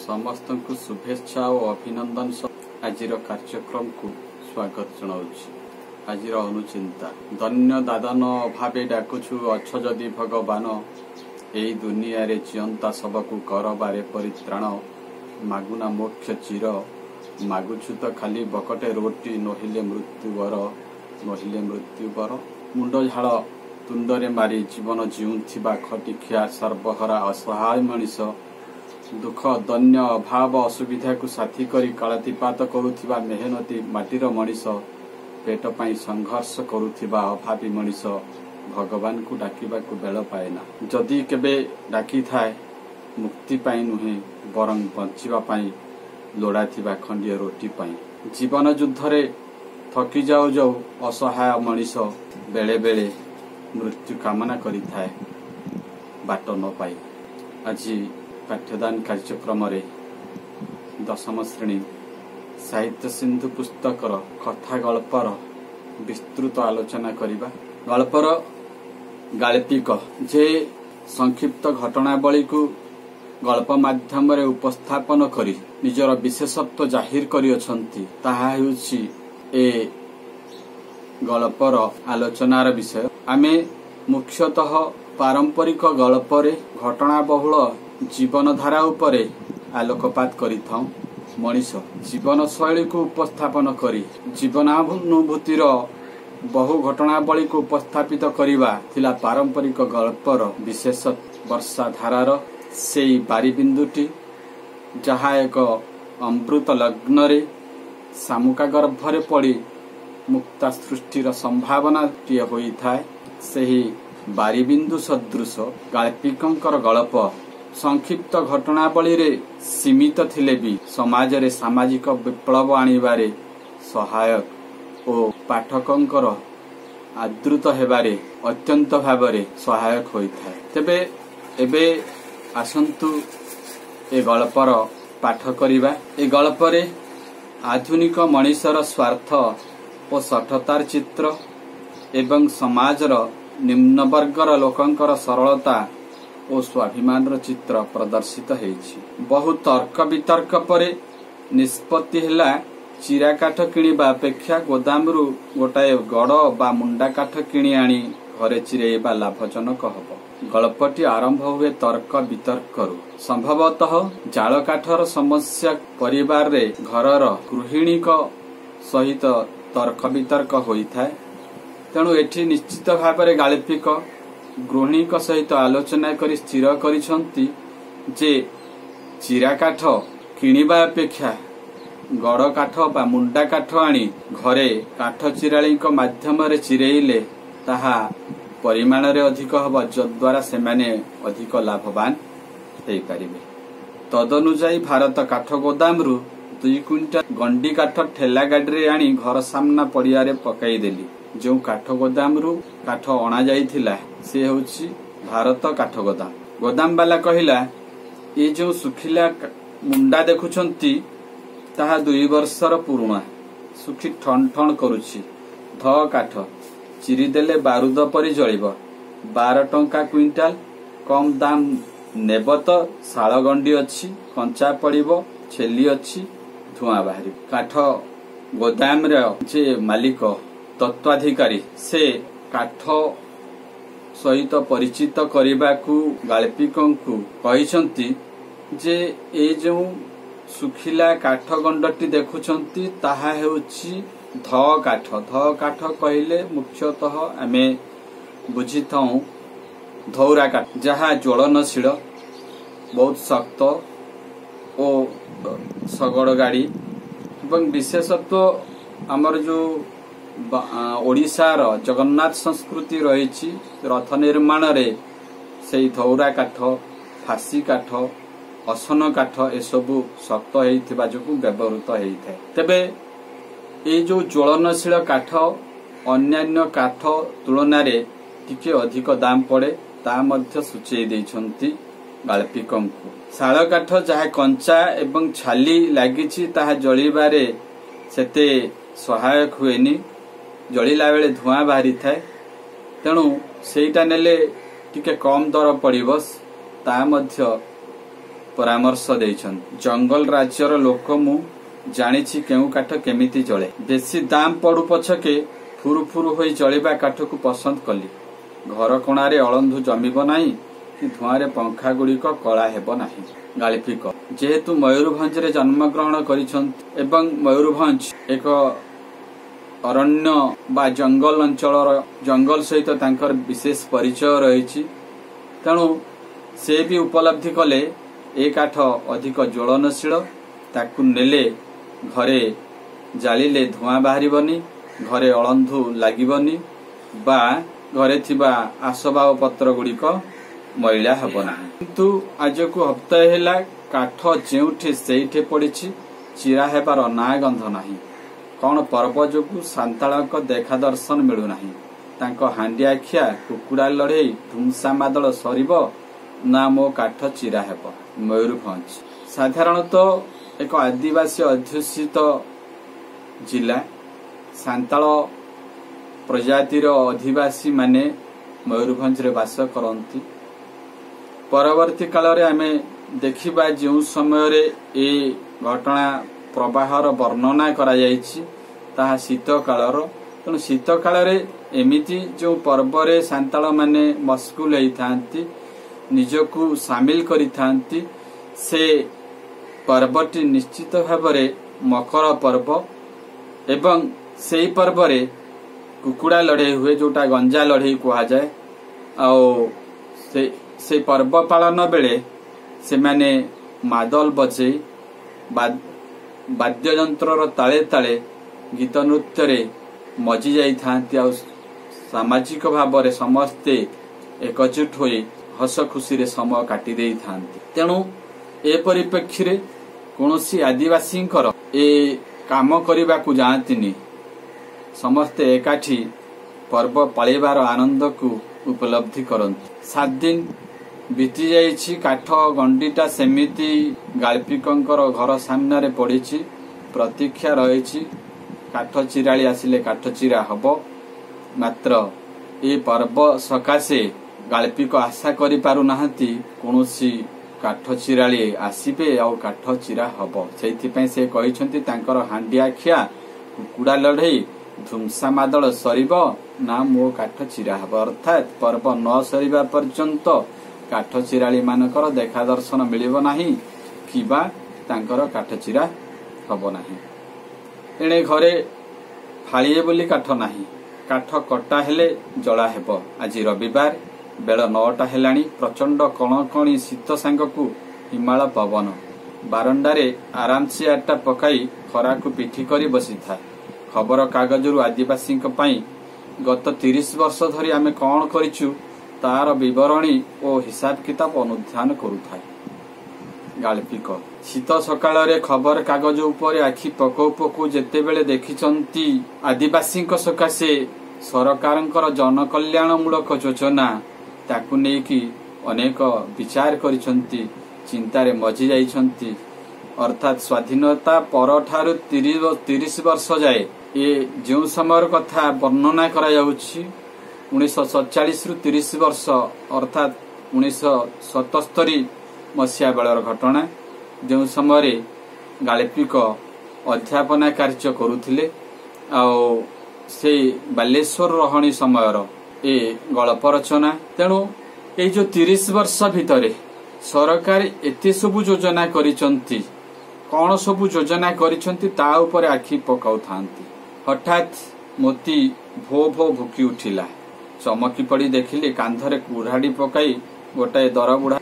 समस्त को शुभेच्छा और अभिनंदन आज कार्यक्रम को स्वागत जनाऊँगी। आज अनुचिंता धन्य दादन अभावे डाकुछु अछ जदि भगवान एई दुनिया रे जियंता सबको कर बारे परित्राण मागुना मोक्ष चिर मागुछु तो खाली बकटे रोटी नहिले मृत्युवर नहिले मृत्युवर मुंड झाड़ तुंडरे मारी जीवन जीउथिबा खटिखिया सर्वहरा असहाय मनीष दुख दन्य अभाव असुविधा को साथी करी कालातिपात करुथिबा मेहनती माटीर मनीष पेट पाई संघर्ष करुथिबा अभावी मनीष भगवान को डाकिबा को बेल पाएना। जदि केबे डाकी थाए मुक्ति पाई नुहे बरं बंचिबा पाई लोड़ा थिबा खंडिय रोटी पाई। जीवन युद्ध रे थकी जाऊ जाऊ असहाय मनीष बेले बेले मृत्यु कामना करी थाए बाट न पाई। आज पाठ्यदान कार्यक्रम रे दशम श्रेणी साहित्य सिंधु पुस्तकर कथा गल्पर विस्तृत आलोचना करिबा। गल्पर गाल्पिक जे संक्षिप्त घटनावली को गल्प माध्यम रे उपस्थापन करी निजर विशेषत्व जाहिर करी अछंती ताहा हेउछि ए गल्पर आलोचनार विषय। आमे मुख्यतः पारंपरिक गल्परे घटना बहुल जीवन धारा उपरे आलोकपात करिथाउ। मनीष जीवन शैली को उपस्थापन करी जीवनानुभूतिर बहु घटनावली को उपस्थापित करिबा थिला पारंपरिक गल्पर विशेष। वर्षा धारार सेई बारी बिंदुटी जहा एक अमृत लग्न रे सामुका गर्भरे पड़ी मुक्ता सृष्टिर संभावना टिए होई थाए सेही बारी बिंदु सदृश गाल्पिकंकर गल्प संक्षिप्त घटनावली रे सीमित थिले भी समाज रे सामाजिक विप्लव आनिबारे सहायक और पाठकंकर आदृत हेबारे अत्यंत भावरे सहायक होई थाए। तेबे एबे आसंतु ए गल्पर पाठ करिबा। ए गल्परे आधुनिक मनीषर स्वार्थ और सठतार चित्र एवं समाजर निम्न वर्गर लोकंकर सरलता और स्वाभिमान चित्र प्रदर्शित हेछि। बहु तर्क वितर्क परे निष्पत्ति हेला चिरा काठ किणिबा अपेक्षा गोदामरू गोटाए गड़ बा मुंडा काठ किणी आनी घरे चिरेबा लाभजनक हब। गल्पटी आरंभ हुए तर्क वितर्करू। संभवतः जाल काठर समस्या परिवार रे घरर गृहिणी सहित तर्क वितर्क होइथाए। तेणु एठी निश्चित भाव गाल्पिक गृहिणी सहित आलोचना करी स्थिर करिसंती जे चिरा काठ किणिबा अपेक्षा गड़ काठ बा मुंडा काठ आनी घरे काठ चिराली माध्यम रे चिरेइले ताहा परिमाण रे अधिक हब जद्वारा सेमाने अधिक लाभवान हेई पारिबे। तदनुसाई भारत काठ गोदामरू 2 क्विंटाल गंडी काठ ठेला गाड़ी रे आनी घर सामना पड़िया रे पकाई देली। जो काठ गोदामरू काठ अणा जाइथिला से होछि भारत काठ गोदाम। गोदाम वाला कहिला ये जो सुखिला मुंडा देखुछंती ताहा 2 वर्षर पुरुणा सुखी ठन ठन करुछि। ध काठ चिरी देले बारूद परि जळिबो। 12 टंका क्विंटाल कम दाम नेब तो शाल गंडी अछि कंचा पड़िबो छेली अछि धुआं बाहरी। काठ गोदाम रे जे मालिक तत्वाधिकारी से काठ सहित परिचित करबाकू गाल्पिकंकु कहिसंती जे ए जो सुखिला काठ गंडटी देखुछंती ताहा हेउछि ध काठ। ध काठ कहिले मुख्यतः आमे बुझिथाऊ धौरा काठ जहा ज्वलनशील बहुत शक्त और सगड़ गाड़ी एवं विशेषत्व आमर जो ओडिशार जगन्नाथ संस्कृति रही रथ निर्माण रे से धौरा काठ फासी काठ असन काठ एसबू शक्त होइथिबा जोगु व्यवहृत होइଥାଏ। तेबे ए जो ज्वलनशील काठ अन्यान्य काठ तुलना रे टिके अधिक दाम पड़े ता मध्य सूचई दैछंती गाल्पिकंकु। शाल काठ जहा कंचा एवं छाली लागिछि ताहा जळिबारे सेते सहायक हुएनी। जलिला बेले धुआं बाहरी थाए तेणु सेटा नेले टिके कम दर पड़िबो ता मध्य परामर्श देइछन। जंगल राज्यर लोक मु जानिछि केउ काठ केमिति जळे। बेसी दाम पड़ू पछके फुरुफुरु होई जळिबा काठ को पसंद कली। घर कोणारे अळंधु जमिब नाही कि धुआरे पंखा गुड़िक कला हेब नाही। गाळिपिक जेहेतु मयूरभंज रे जन्म ग्रहण करिछन्ति एवं मयूरभंज एक अरण्य बा जंगल अंचल जंगल सहित तांकर विशेष परिचय रही। तेणु से भी उपलब्धि कले ए काठ अधिक ज्वलनशील, ताकू नेले घरे जालिले धुआं बाहरिबनी, घरे अळंधु लागिबनी बा घरे थिबा आसबाब पत्र गुड़िक मैला हेब नाही। किंतु आज को हप्ताह हेला काठ जेउठे सेइठे पड़िछि, चिरा हेबार ना गंध नाही। कौन पर्व जोगु सांताळक देखा दर्शन मिलु नाही। तांको हांडिया खिया कुकुड़ा लड़ेई धुमसा मादल सरीब ना मो काठ चिरा हेब। मयूरभंज साधारणतः एक आदिवासी अध्युषित जिला। सांताळ प्रजातिर अधिवासी माने मयूरभंज रे वास करती। परवर्ती काल रे आमे देखिबा जो समय रे ए घटना प्रवाहर वर्णना करा जायछि ताहा शीत कालर। तेणु शीत काल रे एमिति जो पर्व रे सांताळ माने मस्कुल होई थांती, निजकु सामिल करी थांती, से पर्वटी निश्चित भावरे मकर पर्व। एवं सेई पर्व रे कुकुड़ा लड़े हुए जोटा गंजा लड़े कहा जाए। आओ से पर्व पालन बेले से माने मादल बजे वाद्ययंत्र ताले ताले गीत नृत्य रे मजी जाई थांती। आ सामाजिक भाव रे समस्ते एकजुट होई हस खुशी रे समय काटी देई थांती। तेणु ए परिप्रेक्षी रे कोनोसी आदिवासी ए काम करबा को जानतीनी, समस्ते एकाठी पर्व पालिबार आनंद को उपलब्धि करନ୍ତି। 7 दिन बीती जाइछि। काठ गंडीटा सेमिति गाळपिकंकर घर सामने रे पड़िछि, प्रतीक्षा रहिछि। काठ चिराली आसिले काठ चिरा हबो। मात्र ए पर्व सकाशे गाळपिक आशा करि पारु नाहंती कोनोसी काठ चिराली आसीबे आ काठ चिरा हबो। सेथि पय से कहिसंती तांकर हांडिया खिया कुकुड़ा लड़ेई धुमसा मादल सरीब ना मो काठ चिरा हब। अर्थात पर्व न सरीबा पर्यंत काठ चिराली मानकर देखा दर्शन मिलिब नाही किबा तांकर काठ चिरा हब नाही। एणे घरे फाळिए बोली काठ नाही। काठ कटा हेले जला हेब। आज रविवार बेल 9टा हेलाणी। प्रचंड कणकणी शीत सांगकू हिमाल पवन बारंडारे आराम से आटा पकाई खरा को पिठी करी बसी था। खबर कागजरू आदिवासी गत 30 वर्ष धरी आमे कौन करिछु तार विवरणी और हिसाब किताब अनुध्यान करुथा। गाळपिक शीत सकाळ रे खबर कागज उपरे आखि पकौ पकौ जेते बेले देखिचंती आदिवासी सकाशे सरकारंकर जनकल्याणमूलक योजना ताकू नेकी अनेक विचार करिसंती, चिंतारे मजी जाइछंती। अर्थात स्वाधीनता परठारु 30 वर्ष जाए ये जो समय कथा वर्णना करा जाउछि 1947 रु 30 वर्ष अर्थात 1977 मसीहा बेलर घटना। जो समय गाळपिक अध्यापना कार्य करुथिले आउ से बालेश्वर रहणी समयर ए गल्प रचना। तेणु ये जो 30 वर्ष भितरे सरकार एते सबु योजना करिसंती, कौन सबु योजना करिसंती ता उपरे आखि पकाउ थांती। हठात मोती भो भो भुकी उठिला। चमकी पड़ी देखिले कांधरे कुराड़ी पकाई गोटाए दरबुढ़ा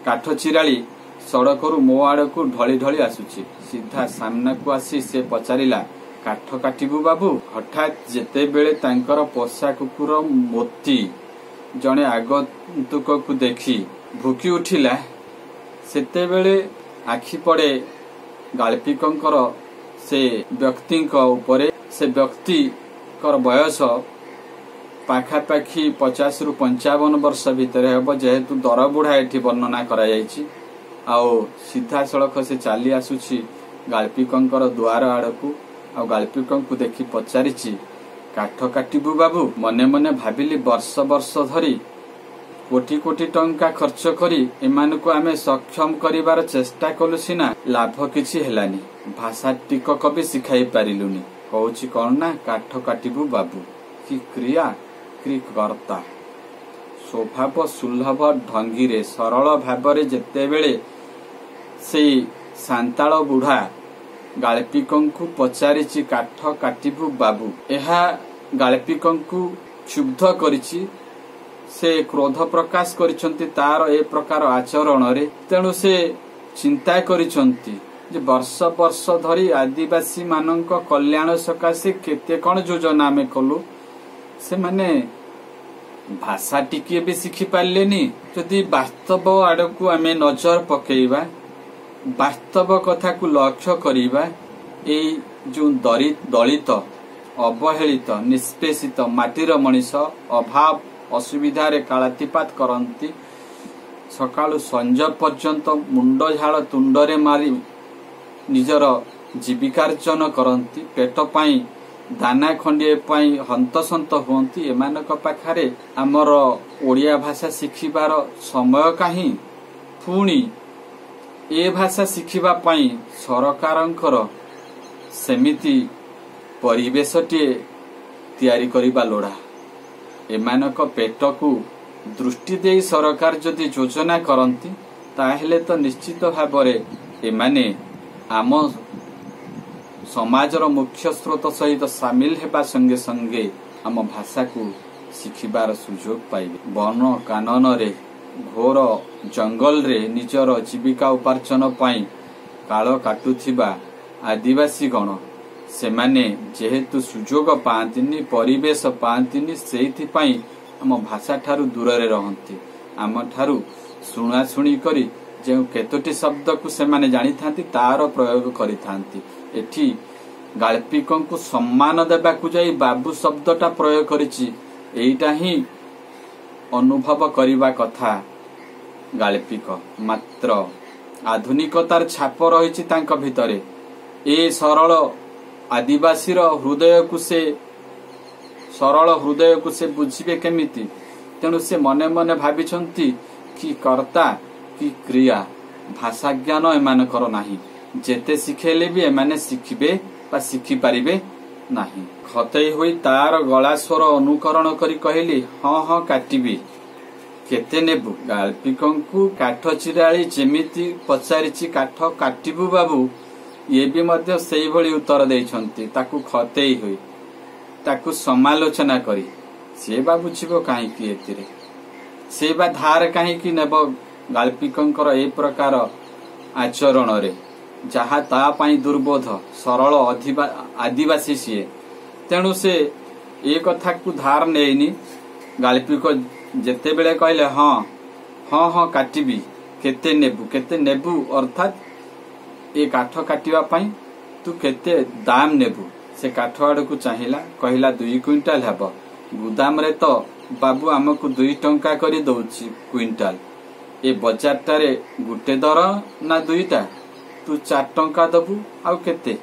काठ चिराली सड़करू मो आड़कू ढली ढली आसुची। सीधा सामना को आसी से पचारिला, काठ काटिबु बाबू? हठात जेते बेले तांकर पोषा कुकुर मोती जने आगंतुक को देखी भुकी उठिला, सेते बेले आखि पड़े गाळपिकंकर से व्यक्ति उपरे। से व्यक्ति कर बयस पाखापाखि 50 रु 55 वर्ष भितर हेब, जेहेतु दरबुढ़ा एठी वर्णना करा जायछि। आउ सीधा सड़क से चली आसुछि गाळपिकंकर द्वार आड़कू। आ गाळपिकंकु देखि पचारिछि, काठ काटिबु बाबू? मने मने भाबिली वर्ष वर्ष धरी कोटी कोटी टंका खर्च करी एमानकु आमे सक्षम करिवार चेष्टा कलु सिना लाभ किछि हेलानी। भाषा टिकक भी शिखाई पारिलुनी। कहूछि कौन ना काठ काटिबु बाबू कि क्रिया कि कर्ता। स्वभाव सुलभ ढंगीरे सरल भावरे जेतेबेले से सांताळ बुढ़ा गाळ्पिकंकु पचारिछि काठ काटिबु बाबू। एहा गाळ्पिकंकु क्षुब्ध करिछि। से क्रोध प्रकाश करिसंती तार ए प्रकार आचरण रे। तेणु से चिंता करिसंती जे वर्ष वर्ष धरी आदिवासी मानक कल्याण सकाशे केते कण योजना आमे कलु। से माने भाषा टिके भी शिखि पारलेनी। जदि वास्तव आडकु आमे नजर पकेइबा, वास्तव कथा को लक्ष्य करिबा, ए जो दलित अवहेलित निष्पेषित माटीर मनीष अभाव असुविधा रे कालातिपात करंती, सकाळु संज पर्यंत मुंड झाड़ तुंडरे मारी निजर जीविकार्जन करंती, पेट पाई दाना खंडिए पाई हंतसंत हुअंती। एमानक पाखरे आमर ओडिया भाषा शिखिबार समय काहीं? पुणी ए भाषा शिखिबा पाई सरकारंकर सेमिति परिवेशटिए तैयारी करिबा लोड़ा। एमानक पेटकू दृष्टि देई सरकार जदि योजना करंती ताहेले तो निश्चित भावरे एमाने आम समाजर मुख्य स्रोत सहित सामिल हेबा संगे संगे आम भाषा को शिखिबार सुजोग पाइबे। वन कानन रे घोर जंगल रे निजर जीविका उपार्जन पाई काल काटुथिबा आदिवासी गण सेमाने जेहेतु सुजोग पांतिनी, परिवेश पांतिनी, सेइथि पाई आम भाषा ठारू दूर रे रहंती। आम ठारू शुणा शुणी करी जे केतोटी शब्द को सेमाने जानी थांती तार प्रयोग करि थांती। एठी गाळ्पिकंकु सम्मान देबाकु जाई बाबू शब्दटा प्रयोग करिछि। एइटा ही अनुभव करिबा कथा गाळ्पिक। मात्र आधुनिकतार छाप रहिछि तांक भितरे। ए सरल आदिवासी हृदय को से सरल हृदय को से बुझिबे केमिति। तेणु से मने मने भाबिछंती कि कर्ता कि क्रिया भाषा ज्ञान एमानकर नाही। जेते शिखेले भी एमाने शिखिबे बा शिखि पारिबे नाही। खतई होई तार गला स्वर अनुकरण करी कहली हाँ हाँ काटिबी केते नेबु। गाळ्पिकंकु काठ चिराळी जेमिति पचारिछि काठ काटिबु बाबू, ये भी मध्य सेई भली उत्तर देइछंती। ताकू खतेई होई ताकू समालोचना करी से बा बुझिबो काहे कि एतिरे से बा धार काहे कि नेबो। गाळ्पिकंकर ए प्रकार आचरण रे जहा ता पाई दुर्बोध सरल आदिवासी सीए। तेणु से ए कथा को धार नेइनी। गाळ्पिक जेते बेले कहले हाँ हाँ हाँ काटिबी केते नेबु अर्थात ए काठ काटिबा पाई तू केते दाम नेबु। से काठ आड़ को चाहिला कहला 2 क्विंटाल हेब। गुदाम रे तो बाबू आमको 2 टंका करी दउछि क्विंटाल। ए बजार टारे गुटे दर ना 2टा, तू 4 टंका दबु। आउ केते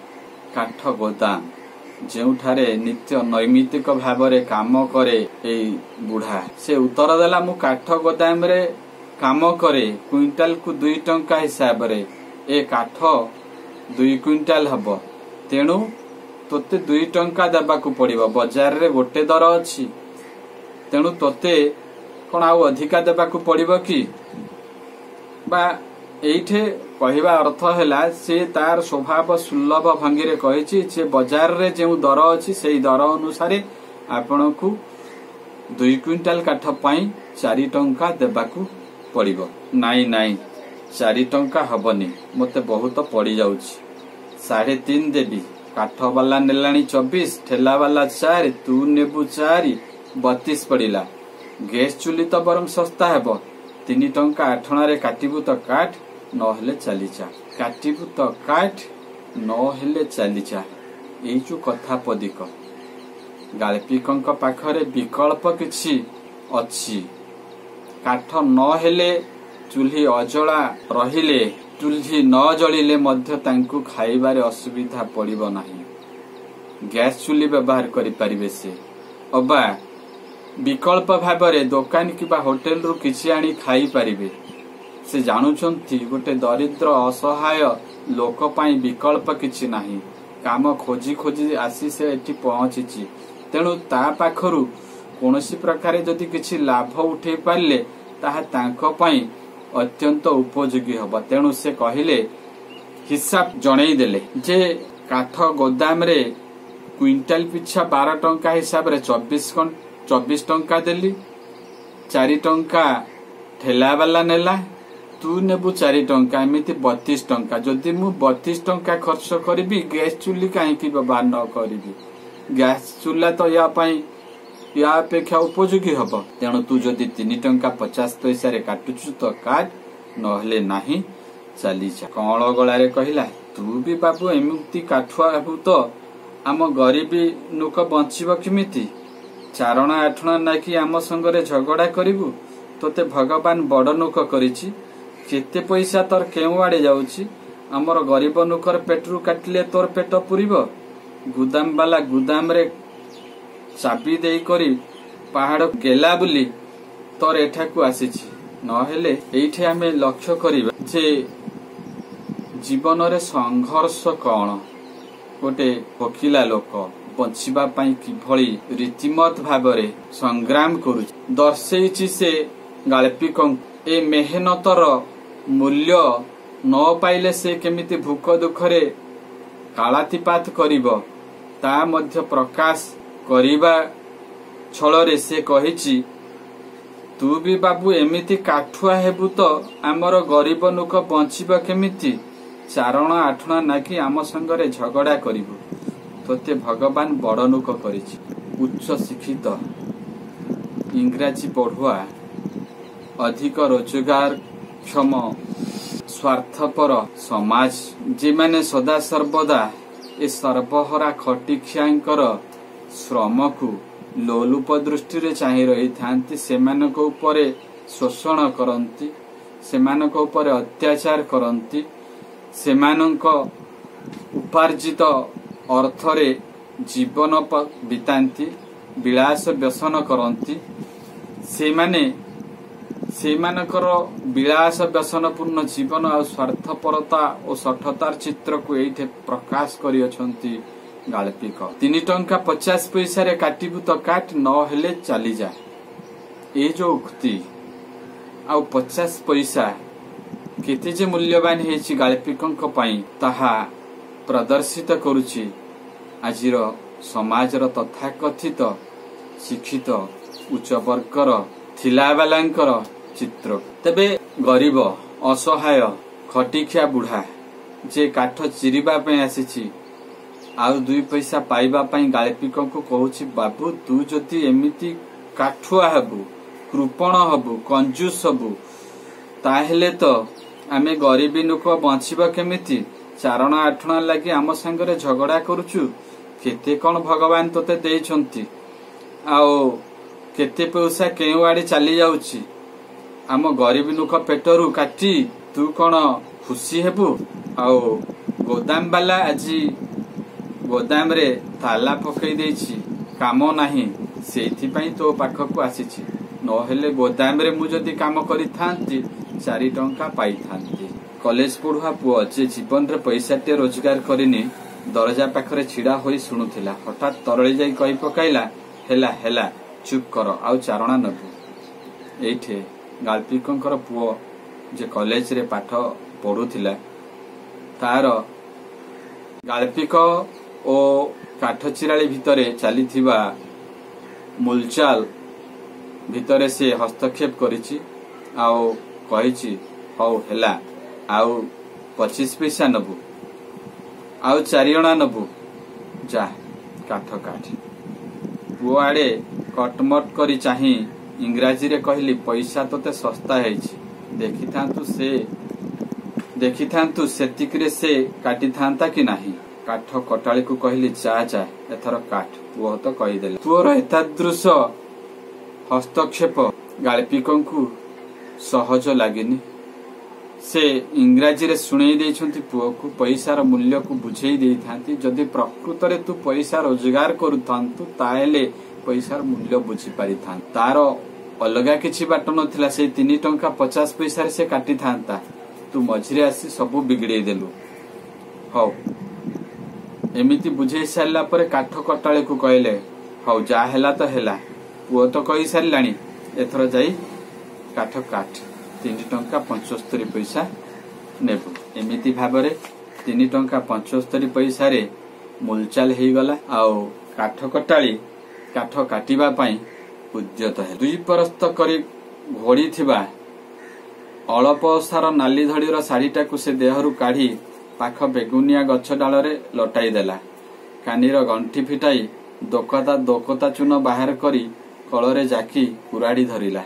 काठ गोदाम जेउठारे नित्य नैमित्तिक भावरे काम करे ए बुढ़ा। से उत्तर देला मु काठ गोदाम रे काम करे क्विंटाल को 2 टंका हिसाब रे ए काठ 2 क्विंटाल हब। तेणु तोते 2 टंका देबाकू पड़िबो। बजार रे गोटे दर अछि, तेणु तोते कोन आउ अधिका देबाकू पड़िबो कि बा। एइठे कहिबा अर्थ हैला से तार स्वभाव सुलभ भंगी रे कहिछि जे बजार रे जेउ दर अछि सेई दर अनुसारे आपनकू 2 क्विंटाल काठ पाई 4 टंका देबाकू पड़िबो। नाई नाई 4 टंका हबनी, मते बहुत पड़ी जाउछि। 3.5 देबी। काठ वाला नेलाणी 24, ठेला वाला 4, तू नेबु 4, 32 पड़िला। गैस चुली तो बरम सस्ता हेबो। 3 टंका 8 रे काटिबु तो काट, नहेले चली जा। काटिबु तो काट, नहेले चली जा। एई जो कथा पदिक गाळ्पिकंक पाखरे विकल्प किछि अछि। काठ नहेले चुल्ही अजला रहिले, चुल्ही न जलिले मध्य तांकु खाइबारे असुविधा पड़िबो नाही। गैस चुल्ही व्यवहार करि परिबे से। अबा विकल्प भाव दोकान किबा होटेल रु किछि आनी खाई पारिबे। से जानुचंती गोटे दरिद्र असहाय लोक पाई विकल्प किछि नाही। काम खोजी खोजी आसी से एठी पहुंची, तेणु ता पाखरु कोनोसी प्रकार जदि किछि लाभ उठे पारले ताहा तांको पाई अत्यंत उपयोगी हबो। तेणु से कहिले हिसाब जणै देले जे काठ गोदाम रे क्विंटाल पिछा 12 टंका हिसाब रे 24 टंका देली, 4 टंका ठेला वाला नेला, तू नेबु 4 टंका, एमिति 32 टंका। जदि मु 32 टंका खर्च करिबी गैस चुल्ली काहेकि व्यवहार न करिबी? गैस चुल्ला तो या अपेक्षा उपयोगी हब। तेणु तू जदि 3 टंका 50 पैसा रे काटुचु तो काट, नहले नाही चली जा। कौଳ गଳାରେ କହିଲା, तू भी बाबू एमती काठुआ हेबु तो आम गरीबी लोक बंचिब किमिति? चारणा आठणा नाकि आम संगरे झगड़ा करिबु? तोते भगवान बड़ लोक करिछि, केते पैसा तोर केउ आड़े जाउछि? हमर गरीब लोकर पेटरू काटिले तोर पेट पुरिब? गुदाम वाला गुदाम रे चाबी देई करी पहाड़ गेला बुली तोर एठाकू आसीछि। नहेले एइठे आमे लक्ष्य करिबा जे जीवन रे संघर्ष कौन। गोटे भोकिला लोक बंचिबा पाई किभଳି रीतिमत भाबरे संग्राम करूछि दर्शेइछि से गाल्पिक। ए मेहनतर मूल्य न पाइले से केमिति भूक दुखरे कालातिपात करिब ता मध्य प्रकाश करिबा छଳରେ से कहिछि, तू भी बाबू एमिति काठुआ हेबु तो आमर गरीब लोक बंचिब केमिति? चारण आठणा नाकि आम संगरे झगड़ा करिबु? तोते भगवान बड़ लोक करिछि। उच्च शिक्षित इंग्राजी पढ़ुआ अधिक रोजगार क्षम स्वार्थपर समाज जे माने सदा सर्वदा ए सर्वहरा खटिखियांकर श्रम को लोलुप दृष्टि रे चाहि रही थांती, सेमानक उपरे शोषण करंती, सेमानक उपरे अत्याचार करंती, सेमानक उपार्जित अर्थरे जीवन बितांती, विलास व्यसन करंती। सेमानकर विलास व्यसनपूर्ण जीवन आ स्वार्थपरता और सठतार चित्र को एठे प्रकाश करि अछंती गाल्पिक। 3 टंका 50 पैसा रे काटिबु तो काट, न हेले चली जा। ए जो उक्ति आ 50 पैसा केते जे मूल्यवान हेछि गाल्पिकंक पई ताहा प्रदर्शित करूछि आजिर समाजर तथाकथित शिक्षित उच्च वर्गर थिलाबालांकर चित्र। तबे गरीब असहाय खटिखिया बुढ़ा जे काठ चिरिबा पे आसीछि आउ 2 पैसा पाइबा पई गाल्पिक को कहूछि, बाबू तू जदि एमिति काठुआ हेबु, कृपण हेबु, कंजूस हेबु, ताहेले तो आमे गरीबी लोक बंचिब केमिति? चारण आठणा लागि आम संगरे झगड़ा करूछु? केते कोन भगवान तोते देइछंती, आउ केते पैसा केउ आड़े चली जाउछि? आम गरीब लोक पेटरू काटी तू कोन खुशी हेबु? आउ गोदाम वाला आजी गोदाम रे ताला पकई देछि, काम नाही, सेथि पई तो पाखकू आसीछि। नहेले गोदाम रे मु जदि काम करि थांती 4 टंका पाई थांती। कॉलेज पढ़ुआ पुओ जे जीवन रे पैसा टे रोजगार करिनी दरजा पाखरे छिड़ा होई सुनुथिला, हठात तरळी जाई कहि पकाइला, हेला हेला चुप कर, आउ चारणा नबु। एठे गाल्पिकंकर पुओ जे कॉलेज रे पाठ पढुथिला तार गाल्पिक ओ काठ चिराली भितरे चलीथिबा मूलचाल भितरे से हस्तक्षेप करिछि, आउ कहिछि, हौ हेला आउ 25 पैसा नबु, आउ 4 अणा नबु, जा काठ काठ। पुओ आड़े कटमट करी चाही इंग्राजी रे कहली, पैसा तोते सस्ता हेछि, देखिथांतु सेतिकरे से काटी थांता कि नाही। काठ कटाली को कहली, जा जा एथर काठ। पुओ तो कहिदेले। पुओर एतादृश हस्तक्षेप गाल्पिकंकु सहज लागिनी। से इंग्राजी रे सुनै देइछंती पुओ को, पैसार मूल्य को बुझेई देइथांती। जदि प्रकृत रे तू पैसा रोजगार करूथांतु ताहेले पैसार मूल्य बुझी पारि था तार अलगा किछि बाट नथिला से 3 टंका 50 पैसा से काटी थांता तू मझिरे आसी सबू बिगड़े देलु हौ एमिति बुझे सारला परे काठ कटाळे को कहले हौ जा हेला तो हेला पुओ तो कहि सारलाणी एथर जाई काठ काठ 3 टंका 75 पैसा नेबु एमिति भाबरे 3 टंका 75 पैसा रे मूलचाल हे गला आउ काठ कटाळी काठ काटिबा पई उद्यत है दुई परस्त करी घोड़ी थिबा अल्प सार नाली धड़ीर शाढ़ीटा से देहरु काढ़ी पाख बेगुनिया गछ डालरे लटाई देला कानीर गंठी फिटाई दोकता चून बाहर करी कलरे जाकी कुराड़ी धरिला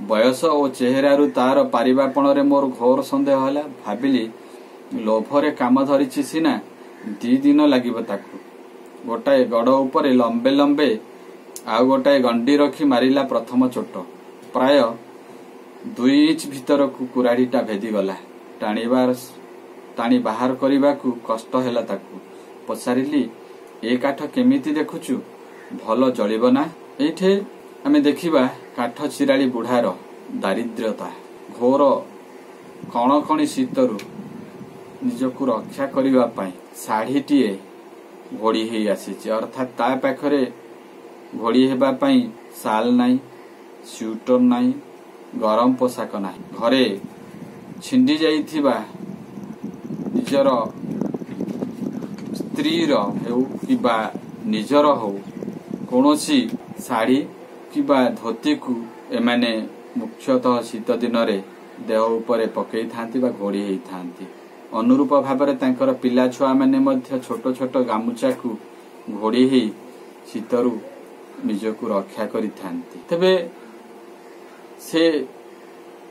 बयस और चेहरारु तार पारिबापण रे मोर घोर संदेह होला भाबिली लोभरे काम धरिछि सिना 2 दिन लागिब ताकू गोटाए गड़ उपरे लंबे लंबे आउ गोटाए गंडी रखी मारिला प्रथम चोट प्राय 2 इंच भीतर को कुराड़ीटा भेदी गला टाणी बाहर करने को कष्ट हैला ताकू पचारिली ए काठ केमिति देखुचु भल जलिब ना एठे आमे देखिबा काठ चिराली बुढ़ार दारिद्र्यता घोर कणकणी शीतरु निजकु रक्षा करिबा पई साढ़ीटीए घोड़ी हे आसी अर्थात ता पाखरे घोड़ी हेबा पई साल नाई स्वेटर नाई गरम पोशाक नाई घरे छिंडी जाइथिबा निजर स्त्रीर हेउ किबा निजर हो कोनोसी साड़ी किबा धोती को एमाने मुख्यतः शीत दिन रे देह उपरे पकई थांती बा घोड़ी हेई थांती अनुरूप भाबरे तांकर पिला छुआ माने मध्य छोट छोट गामुचा को घोड़ी हेई शीतरु निजकु रक्षा करि थांती तबे से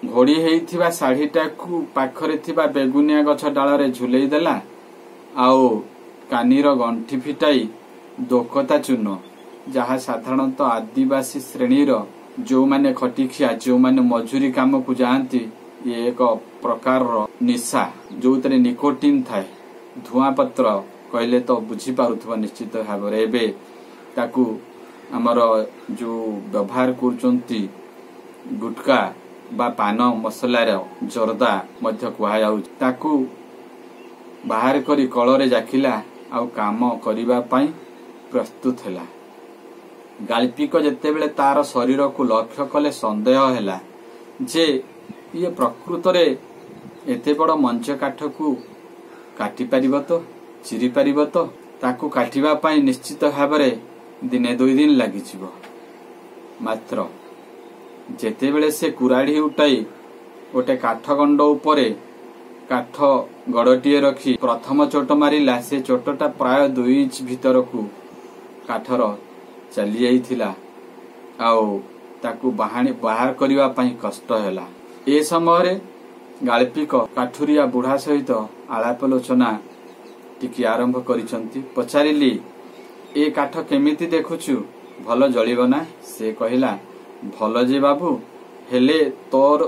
घोड़ी हेइथिबा साढ़ीटा को पाखरे थिबा बेगुनिया गछ डालरे झुलेई देला आउ कानीर गंठी फिटाई दोकता चून जहा साधारणतः आदिवासी श्रेणीर जो माने खटिखिया जो माने मजूरी काम को जाती ये एक प्रकार निशा जो तरे निकोटिन थाए धुआं पत्र कहले तो बुझी पारुथबा निश्चित भाव रे एबे ताकू हमर जो व्यवहार करचंती गुटका बा पान मसलार जर्दा मध्य कुहा जाउ ताकू बाहर करी कलरे जाखिला आउ काम करिबा पई प्रस्तुत हैला गाल्पिक जेते बेले तार शरीर को लक्ष्य कले संदेह हैला जे ये प्रकृत रे एते बड़ मंच काठ को काटी पारिबो तो चिरी पारिबो तो ताकू काटिबा पई निश्चित भाव रे दिने 2 दिन लागि जिवो मात्र जेते बेले से कुराड़ी उठाई गोटे काठ गंड उपरे काठ गड़टीए रखी प्रथम चोट मारिला से चोटटा प्राय 2 इंच भीतर को काठर चली जाइथिला आउ ताकू बाहर करिवा पई कष्ट हैला ए समय गाल्पिक काठुरिया बुढ़ा सहित आलापलोचना टिकी आरंभ करिसंती पचारिली ए काठ केमिति देखुछु भल जलिब ना से कहिला भल जे बाबू हेले तोर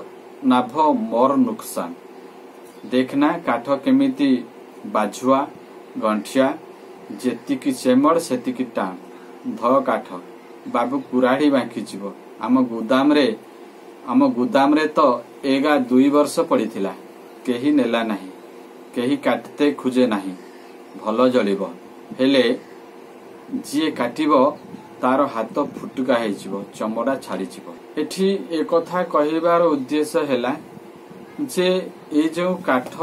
नाभ मोर नुकसान देखना काठ केमिति बाझुआ गंठिया जेतिकी चेमड़ सेतिकी टाण ध काठ बाबू कुराड़ी बांकी जीव आम गुदाम रे तो एगा 2 वर्ष पड़ीथिला केही नेला नाही केही काटते खुजे नाही भल जलिब हेले जी काटिबो तार हाथ फुटुका हेजिबो चमड़ा छाड़ीजिबो एठी ए कथा कहिबार उद्देश्य हैला जे ए जो काठ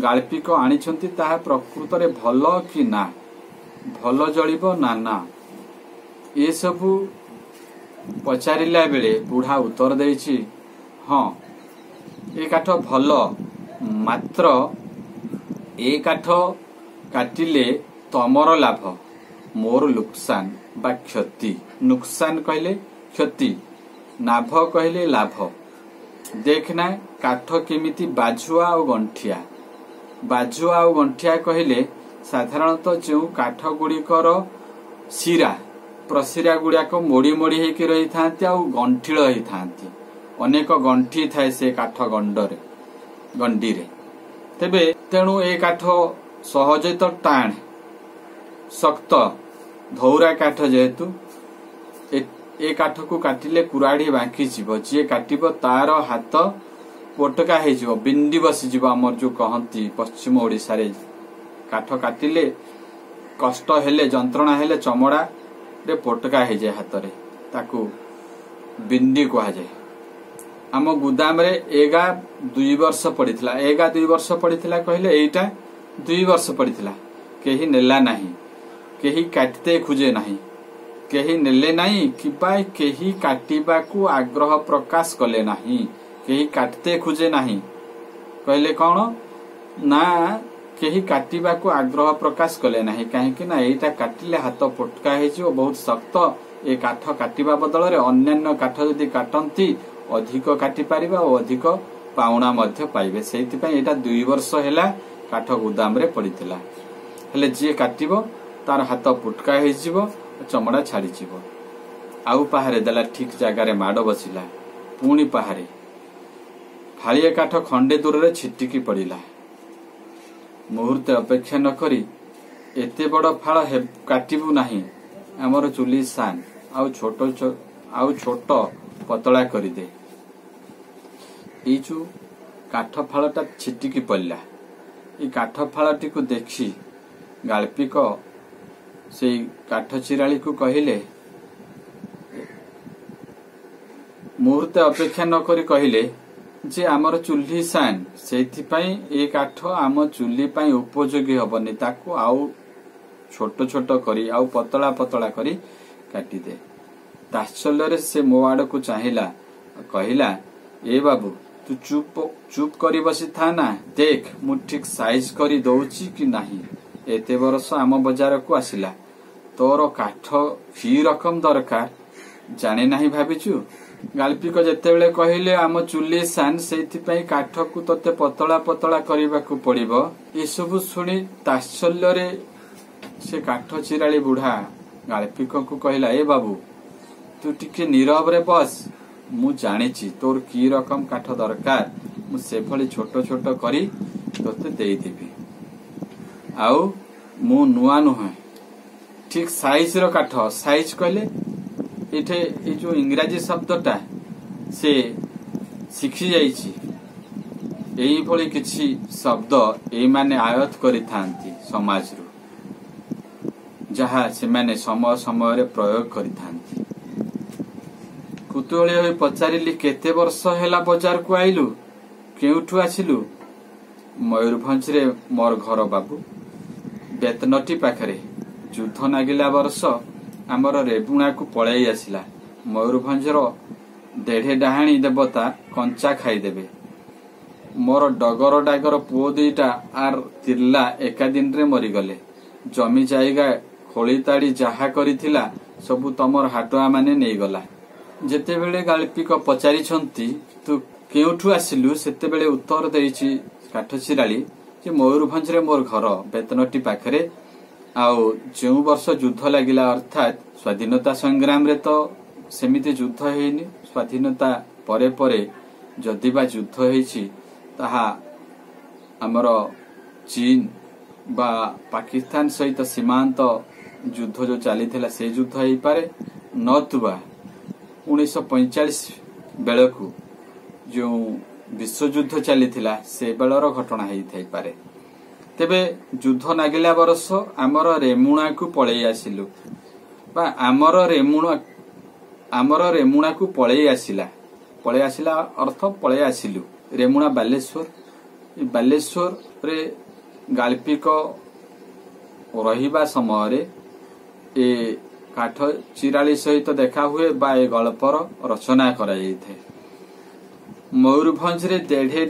गाल्पिक आनिछंती ताहा प्रकृत रे भल कि ना भल जलिबो ना ना ए सबु पचारिला बेले बुढ़ा उत्तर देछि हाँ ए काठ भल मात्र ए काठ काटिले तमर लाभ मोर नुकसान बा क्षति नुकसान कहले क्षति नाभ कहले लाभ देखना काठ केमिति बाझुआ और गंठिया कहले साधारणतः जो काठ गुड़िकर शिरा प्रशिरा गुड़ाक मोड़ी मोड़ी हेकी रही थांती आ गंठिल ही थांती अनेक गंठी थाए से काठ गंडी रे तेबे तेणु ए काठ सहजे तो टाण शक्त धौरा काठ जेहेतु ए काठ को काटिले कुराड़ी बांकी जीव जी काटिबो तार हाथ पोटका हो बिंडी बसीज आमर जो कहती पश्चिम ओडिशा रे काठ काटिले कष्ट हेले जंत्रणा हेले चमड़ा रे पोटका हो जाए हाथ रे ताकू बिंडी कहा जाए। आम गुदाम रे एगा 2 वर्ष पड़ीथिला एगा 2 वर्ष पड़ीथिला कहले एटा 2 वर्ष पड़ीथिला केही नेला नाही केही काटते खुजे नाही केही नेले नाही किबा केही काटिबा को आग्रह प्रकाश कले नाही केही काटते खुजे नाही कहले कौन ना केही काटिबा को आग्रह प्रकाश कले नाही काहेकि ना एटा काटिले हाथ पोटका हो बहुत सख्त ए काठ काटिबा बदल रे अन्यान्य काठ जदि काटंती अधिक काटि पारिबा और अधिक पाउना मध्य पाइबे सेति पय एटा 2 वर्ष हैला काठ गोदाम रे पड़ीथिला हेले जे काटिबो तार हाथ पुटका हो जिवो चमड़ा छाड़ी जिवो आउ पहारे देला ठीक जगह रे माड़ बसिला पुणी पहारे फाड़िए काठ खंडे दूर रे छिटिकी पड़िला मुहूर्ते अपेक्षा न करी एते बड़ फाड़ काटिबू नाही हमर चुली सान आउ छोट पतला करी दे ई जो काठ फाड़टा छिटिकी पड़ला ई काठ फाड़टी को देखी गाल्पिक से काठ चिराली को कहले मुहूर्ते अपेक्षा न करी कहले जे आमर चुल्ही सान सेथि पई ए काठ आम चुल्ही पई उपयोगी हबनी ताको आउ छोट छोट करी आउ पतला पतला करी काटी दे। ताश्चल्य रे से मो आड़ को चाहिला कहिला ए बाबू तू चुप करी बसी था ना देख मु ठीक साइज करी दउची कि नाही एते वर्ष आम बाजार को आसिला तोर काठ की रकम दरकार जाने नाही भाबिचु गाल्पिक जेतेबेले कहले आम चुली सान सेथि पई काठ को तते पतला पतला करबा को पड़िबो ए सब सुनी ताश्चल्य रे से काठ चिराली बुढ़ा गाल्पिक को कहला ए बाबू तू टिके नीरव रे बस मु जानिछि तोर की रकम काठ दरकार मु से भली छोट छोट करी तोते देई देबी आउ मु नुआ नुहे ठीक साइज रो काठ साइज कहले इठे ए जो इंग्राजी शब्दटा से शिखी जाइछि एई भली किछि शब्द एई माने आयत करि थांती समाज रो जहा से माने समय समय रे प्रयोग करि थांती कुतूहली होई पचारिली केते वर्ष हैला बाजार को आइलु केउठु आसिलु मयूरभंज रे मोर घर बाबू बेतनटी पाखरे युद्ध नागिला वर्ष आमर रेबुणा को पळाई आसिला मयूरभंज रो देढ़े डाहाणी देवता कंचा खाईदेबे मोर डगर डागर पुओ दुईटा आर तिरला एका दिन रे मरीगले जमी जायगा खोलीताड़ी जहा करिथिला सबु तमर हाटुआ माने नेई गला जेते बेले गाल्पिक पचारि छंती तू केउठु आसिलु सेते बेले उत्तर देइछि काठ चिराली जे मयूरभंज रे मोर घर बेतनटी पाखरे आउ जो वर्ष युद्ध लागिला अर्थात स्वाधीनता संग्राम रे तो सेमिति युद्ध हेइनी स्वाधीनता परे परे जदि बा युद्ध हेइछि ताहा हमर चीन बा पाकिस्तान सहित सीमांत युद्ध जो चली से युद्ध हो पारे नतुबा 1945 बेलू जो विश्व युद्ध चली से बेलर घटना हो पारे तेबे युद्ध नागिला वर्ष आमर रेमुणा को पळेई आसिलु बा आमर रेमुणा को पळेई आसिला अर्थ पळेई आसिलु रेमुणा बालेश्वर रे गाल्पिक रहिबा समय रे ए काठ चिराली सहित देखा हुए बा ए गल्पर रचना करा जायथे मयूरभंज रे देढ़े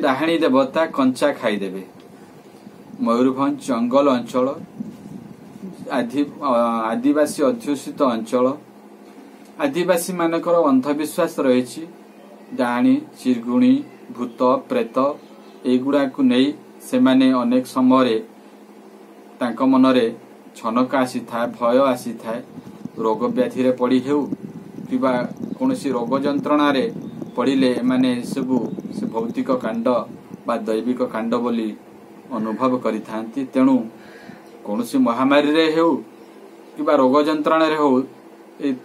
डाहाणी देवता कंचा खाईदेबे मयूरभंज जंगल अंचल आदिवासी अध्युषित अंचल आदिवासी मानकर अंधविश्वास रही डाहाणी चिरगुणी भूत प्रेत एगुड़ा को नहीं से माने अनेक समय तांको मनरे छनका आसी था भय आसी था रोग व्याधि रे पड़ी हेउ किबा कोनोसी रोग जंत्रणा रे पड़िले माने सबु से भौतिक कांड बा दैविक कांड बोली अनुभव करिथांती तेणु कोनोसी महामारी रे हेउ किबा रोग जंत्रणा रे हो ए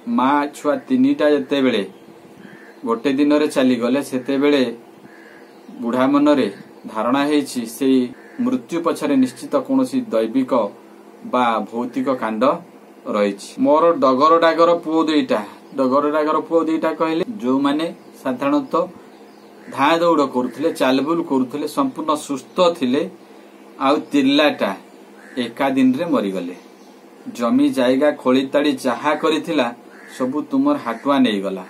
माँ छुआ तीनटा जेतेबेले गोटे दिन रे चली गले सेतेबेले बुढ़ा मनरे धारणा हेछि सेई मृत्यु पछरे निश्चित कोनोसी दैविक बा भौतिक कांड रहिछि। मोर डगर डागर पुओ दुईटा कहले जो माने साधारणतः धाँ दौड़ करुथिले चालबुल करुथिले संपूर्ण सुस्थ थिले आउ तिरलाटा एका दिन रे मरिगले। जमी जायगा खोलीताड़ी जहा करिथिला सबु तुमर हाटुआ नहीं गला।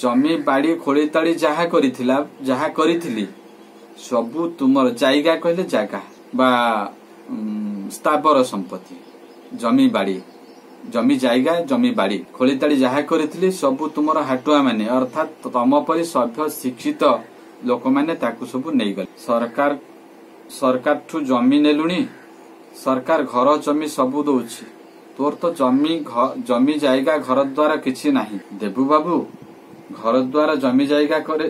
जमी बाड़ी खोलीताड़ी जहा करिथिली सबु तुमर जायगा कहले जागा बा स्थावर संपत्ति जमी बाड़ी जमी जायगा जमी बाड़ी खोलीताड़ी जहा करिथिली सबु तुमर हाटुआ माने अर्थात तम परि सभ्य शिक्षित लोक माने ताकु सबु नहीं गले। सरकार ठू जमी नेलुनी सरकार घर जमी सबु दउछि तोर तो जमी जायगा घर द्वारा किछि नाही। देबू बाबू घर द्वारा जमी जायगा करे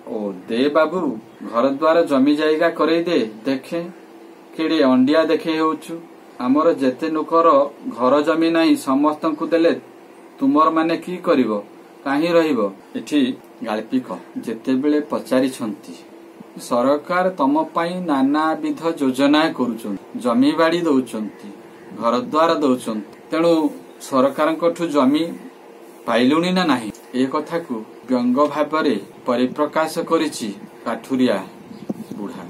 ओ दे बाबू घर द्वारा जमी जायगा करे दे देखे केड़े अंडिया देखे होछु। आमर जेते नुकर घर जमी नाही समस्तंकु देले तुमर माने की करिवो काहे रहिबो। एठी गाल्पिक जेतेबेले पचारि छंती सरकार तम पाई नानाविध योजना करुछन जमी बाड़ी दउचंती घर द्वार दउचंती तेणु सरकारंकठु जमी पाइलुनी ना नाही ए कथा को व्यंग भाव परिप्रकाश करिछि काठुरिया बुढ़ा।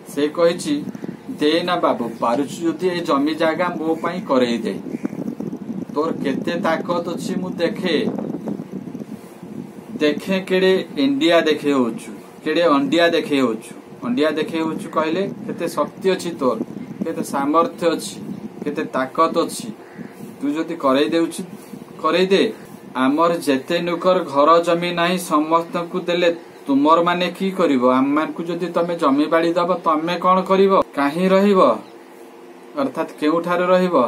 से कहिछि दे ना बाबू पारुछु जदि ए जमी जागा मो पाई करई दे तोर केते ताकत अछि मु देखे केड़े इंडिया देखे होछु केड़े अंडिया देखे होछु कहले केते शक्ति अछि तोर केते सामर्थ्य अछि केते ताकत अछि तू जदि करई देउछि करई दे। आमर जेते नुकर घर जमी नाही समस्त को देले तुमर माने की करिवो आम मान को जदि तमे जमी बाड़ी दब तमे कोन करिवो काहे रहिवो अर्थात केउठारे रहिवो।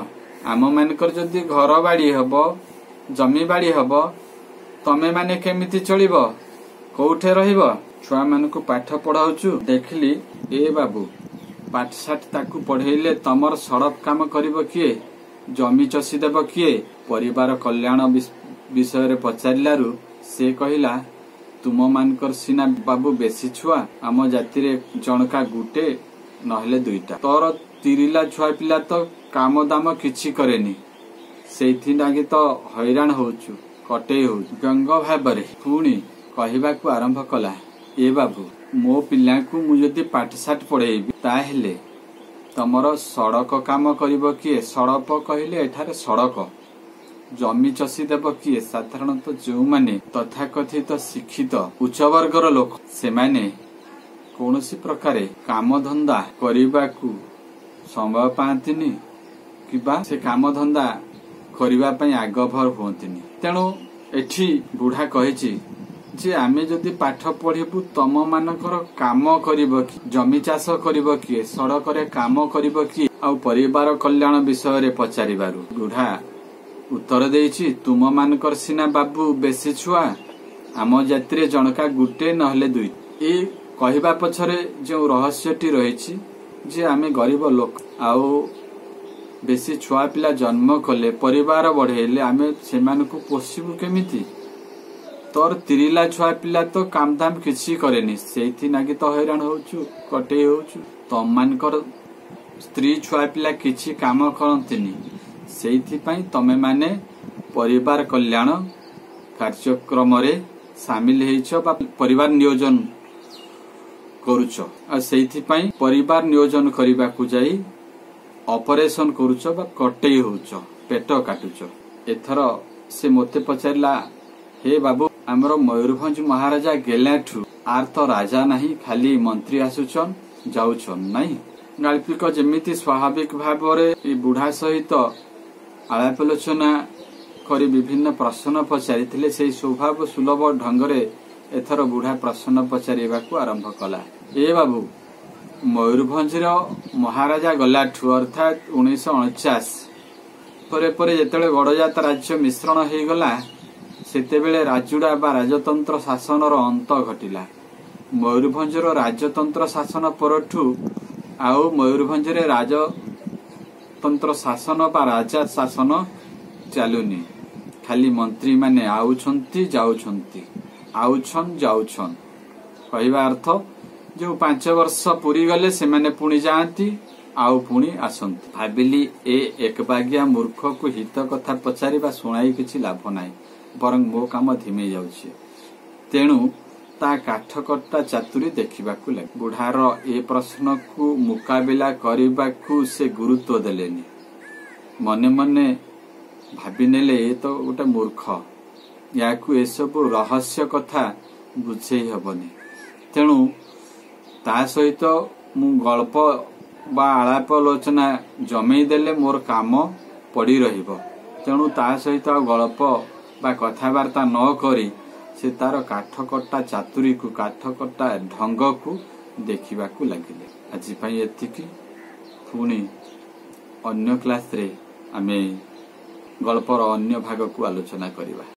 आम मानकर जदि घर बाड़ी हबो जमी बाड़ी हबो तमे माने केमिति चलिबो कोठे रहिबो। छुआ मान को पाठ पढ़ाउछु देखली ए बाबू पाठशाठ ताकू पढ़ेले तमर सड़क काम करिवो किए जमी चसी देबो किए। परिवार कल्याण विषय रे पचारिलारु से कहिला तुम मानकर सिना बाबू बेसी छुआ आम जाति रे जनका गुटे नहले दुईटा तोर तिरिला छुआ पिला तो काम दाम किछि करेनी सेथि लागी तो हैरान होछु कटे हो। व्यंग भाव पुणी कहवाकू आरंभ कला ए बाबू मो पिला को मु जदि पाठशाठ पढ़ेबी ताहेले तमर सड़क काम करिवो किए सड़क कहले एठारे सड़क जमी चसी देव किए साधारणतः जो माने तथाकथित शिक्षित उच्च वर्गर लोक से माने कौनसी प्रकारे काम धंदा करिबाकू समय पांतिनी किबा से काम धंदा करिबा पई आगभर होंतिनी। तेणु एठी बुढ़ा कहिछि जे आमे जदि पाठ पढ़िबू तम मानकर काम करिवो कि जमी चाष करिवो कि सड़क रे काम करिवो कि आ परिवार कल्याण विषय रे पचारिबारु बुढ़ा उत्तर देछि तुम मानकर सिना बाबू बेसी छुआ आम जाति रे जनका गुटे नहले दुई। ए कहवा पछरे जो रहस्यटी रहिछि जे आमे गरीब लोक आउ बेसी छुआ पिला जन्म कले परिवार बढ़ेले आमे सेमानकु पोषिबु केमिति तोर तिरिला छुआ पिला तो काम दाम किछि करेनी सेथि नागी तो हैरान होछु कटे होछु तम मानकर स्त्री छुआ पिला किछि काम करंतिनी सेथि पई तमे माने परिवार कल्याण कार्यक्रम रे शामिल हेइछ बा परिवार नियोजन करूछ आ सेथि पई परिवार नियोजन करिबा को जाई ऑपरेशन करूछ बा कटे होछ पेट काटुछ। एथर से मते पचारला हे बाबू हमरो मयूरभंज महाराजा गेलाठू आर तो राजा नहीं खाली मंत्री आसुछन जाउछन नहीं। गाल्पिक जेमिति स्वाभाविक भाव रे बुढ़ा सहित आलापलोचना करी विभिन्न प्रश्न पचारिथिले से स्वभाव सुलभ ढंगरे एथर बुढ़ा प्रश्न पचारिबाकू आरंभ कला। ए बाबू मयूरभंज महाराजा गलाठू अर्थात 1949 परे परे जेतेबेले गड़जात राज्य मिश्रण हो गला सेतेबेले राजुड़ा बा राजतंत्र शासन अंत घटिला। मयूरभंज राजतंत्र शासन परठू आउ मयूरभंज राजतंत्र शासन बा राजा शासन चलुनी खाली मंत्री माने आउछंती जाउछंती आउछन जाउछन कहवा अर्थ जो 5 वर्ष पूरी गले से माने पुणी जाती आउ पुणी आसंती। भाविली ए एक बागिया मूर्ख को हित कथा पचारिबा सुनाई किछि लाभ नाही बरं मो काम धिमे जाउछि तेणु ता काठकट्टा चातुरी देखिबाकू लागे। बुढ़ार ए प्रश्न को मुकाबिला करिबाकू से गुरुत्व देलेनी मने मने भाबी नेले ए तो गोटे मूर्ख याकू ए सब रहस्य कथा बुझेई हबनी तेणु ता सहित मु गल्प बा आलापलोचना जमेई देले मोर काम पड़ी रहिबो तेणु ता सहित गल्प बा कथबार्ता न करी से तार काठकट्टा चातुरी को काठकट्टा ढंग को देखिबाकू लागिले। आज पई एतिकी पुणी अन्य क्लास रे आमे गल्पर अन्य भाग को आलोचना करिबा।